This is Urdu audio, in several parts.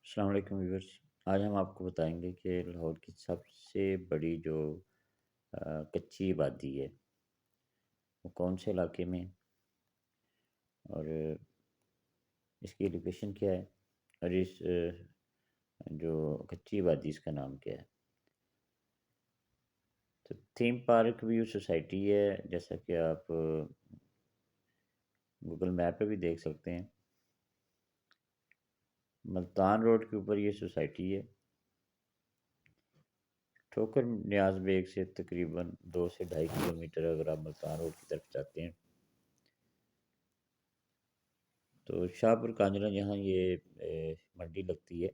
السلام علیکم ویورس۔ آج ہم آپ کو بتائیں گے کہ لاہور کی سب سے بڑی جو کچی آبادی ہے وہ کون سے علاقے میں ہے، اور اس کی لوکیشن کیا ہے، اور اس جو کچی آبادی اس کا نام کیا ہے۔ تو تھیم پارک ویو سوسائٹی ہے، جیسا کہ آپ گوگل میپ پہ بھی دیکھ سکتے ہیں۔ ملتان روڈ کے اوپر یہ سوسائٹی ہے۔ ٹھوکر نیاز بیگ سے تقریباً 2 سے 2.5 کلومیٹر اگر آپ ملتان روڈ کی طرف جاتے ہیں تو شاہ پور کانجڑا جہاں یہ منڈی لگتی ہے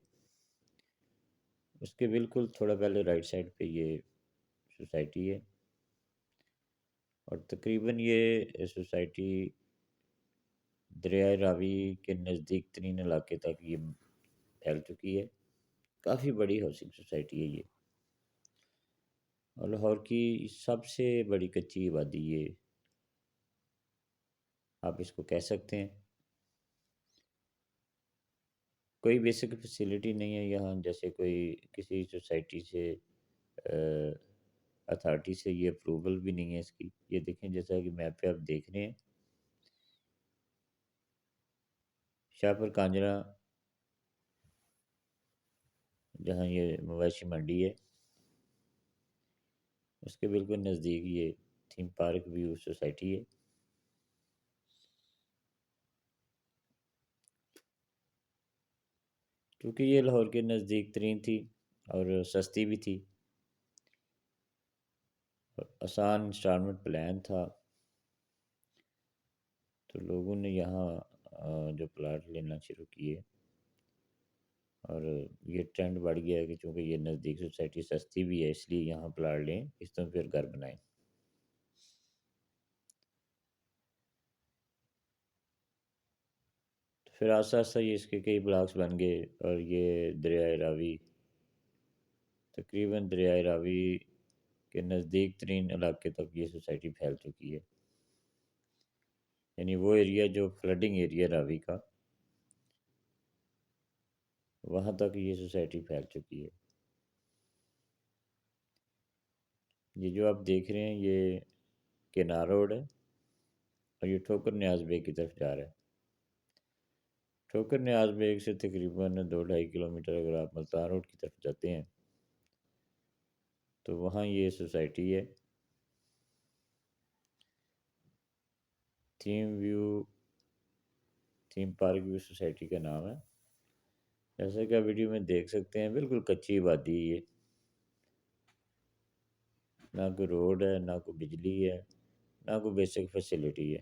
اس کے بالکل تھوڑا پہلے رائٹ سائڈ پہ یہ سوسائٹی ہے، اور تقریباً یہ سوسائٹی دریائے راوی کے نزدیک ترین علاقے تک یہ پھیل چکی ہے۔ کافی بڑی ہاؤسنگ سوسائٹی ہے یہ، اور لاہور کی سب سے بڑی کچی آبادی یہ آپ اس کو کہہ سکتے ہیں۔ کوئی بیسک فیسلٹی نہیں ہے یہاں، جیسے کوئی کسی سوسائٹی سے اتھارٹی سے یہ اپروول بھی نہیں ہے اس کی۔ یہ دیکھیں جیسا کہ میپ پہ آپ دیکھ رہے ہیں، شاہ پور کانجڑا جہاں یہ مویشی منڈی ہے اس کے بالکل نزدیک یہ تھیم پارک ویو سوسائٹی ہے۔ کیونکہ یہ لاہور کے نزدیک ترین تھی اور سستی بھی تھی، آسان انسٹالمنٹ پلان تھا، تو لوگوں نے یہاں جو پلاٹ لینا شروع کیے، اور یہ ٹرینڈ بڑھ گیا ہے کہ چونکہ یہ نزدیک سوسائٹی سستی بھی ہے اس لیے یہاں پلاٹ لیں، اس طرح پھر گھر بنائیں۔ تو پھر آہستہ آہستہ یہ اس کے کئی بلاکس بن گئے، اور یہ دریائے راوی تقریباً دریائے راوی کے نزدیک ترین علاقے تک یہ سوسائٹی پھیل چکی ہے، یعنی وہ ایریا جو فلڈنگ ایریا راوی کا، وہاں تک یہ سوسائٹی پھیل چکی ہے۔ یہ جو آپ دیکھ رہے ہیں یہ کینار روڈ ہے، اور یہ ٹھوکر نیاز بیگ کی طرف جا رہا ہے۔ ٹھوکر نیاز بیگ سے تقریباً 2-2.5 کلومیٹر اگر آپ ملتان روڈ کی طرف جاتے ہیں تو وہاں یہ سوسائٹی ہے، تھیم پارک ویو سوسائٹی کا نام ہے۔ جیسا کہ آپ ویڈیو میں دیکھ سکتے ہیں بالکل کچی آبادی ہے، نہ کوئی روڈ ہے، نہ کوئی بجلی ہے، نہ کوئی بیسک فیسلٹی ہے،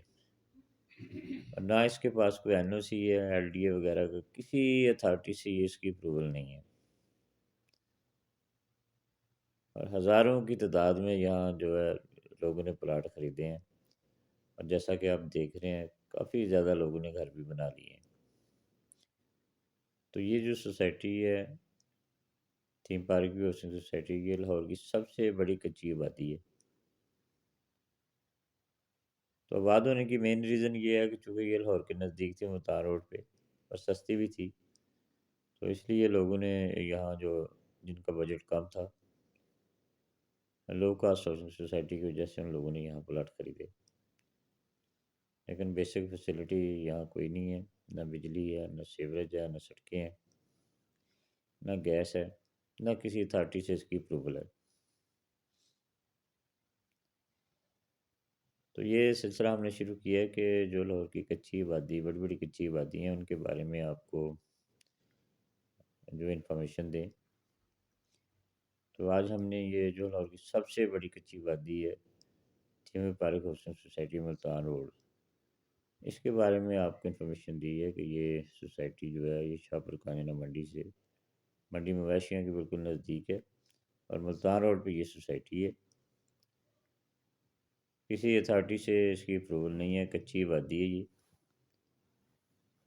اور نہ اس کے پاس کوئی این او سی ہے، ایل ڈی اے وغیرہ کا کسی اتھارٹی سے یہ اس کی اپروول نہیں ہے، اور ہزاروں کی تعداد میں یہاں جو ہے لوگوں نے پلاٹ خریدے ہیں، اور جیسا کہ آپ دیکھ رہے ہیں کافی زیادہ لوگوں نے گھر بھی بنا لیے ہیں۔ تو یہ جو سوسائٹی ہے theme park view housing society, یہ لاہور کی سب سے بڑی کچی آبادی ہے۔ تو آباد ہونے کی مین ریزن یہ ہے کہ چونکہ یہ لاہور کے نزدیک تھی ملتان روڈ پہ، اور سستی بھی تھی، تو اس لیے لوگوں نے یہاں جو جن کا بجٹ کم تھا، لو کاسٹ ہاؤسنگ سوسائٹی کی وجہ سے ان لوگوں نے یہاں پلاٹ خریدے۔ لیکن بیسک فیسلٹی یہاں کوئی نہیں ہے، نہ بجلی ہے، نہ سیوریج ہے، نہ سڑکیں ہیں، نہ گیس ہے، نہ کسی اتھارٹی سے اس کی اپروول ہے۔ تو یہ سلسلہ ہم نے شروع کیا ہے کہ جو لاہور کی کچی آبادی، بڑی بڑی کچی آبادی ہیں، ان کے بارے میں آپ کو جو انفارمیشن دیں۔ تو آج ہم نے یہ جو لاہور کی سب سے بڑی کچی آبادی ہے theme park housing society Multan road, اس کے بارے میں آپ کو انفارمیشن دی ہے کہ یہ سوسائٹی جو ہے یہ شاہپور کانجڑا منڈی مویشیاں کے بالکل نزدیک ہے، اور ملتان روڈ پہ یہ سوسائٹی ہے۔ کسی اتھارٹی سے اس کی اپروول نہیں ہے، کچی آبادی ہے یہ،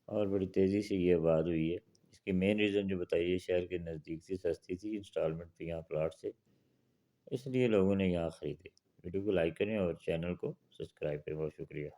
اور بڑی تیزی سے یہ آباد ہوئی ہے۔ اس کی مین ریزن جو بتائیے، شہر کے نزدیک سے سستی تھی، انسٹالمنٹ پہ یہاں پلاٹ سے، اس لیے لوگوں نے یہاں خریدے۔ ویڈیو کو لائک کریں اور چینل کو سبسکرائب کریں۔ بہت شکریہ۔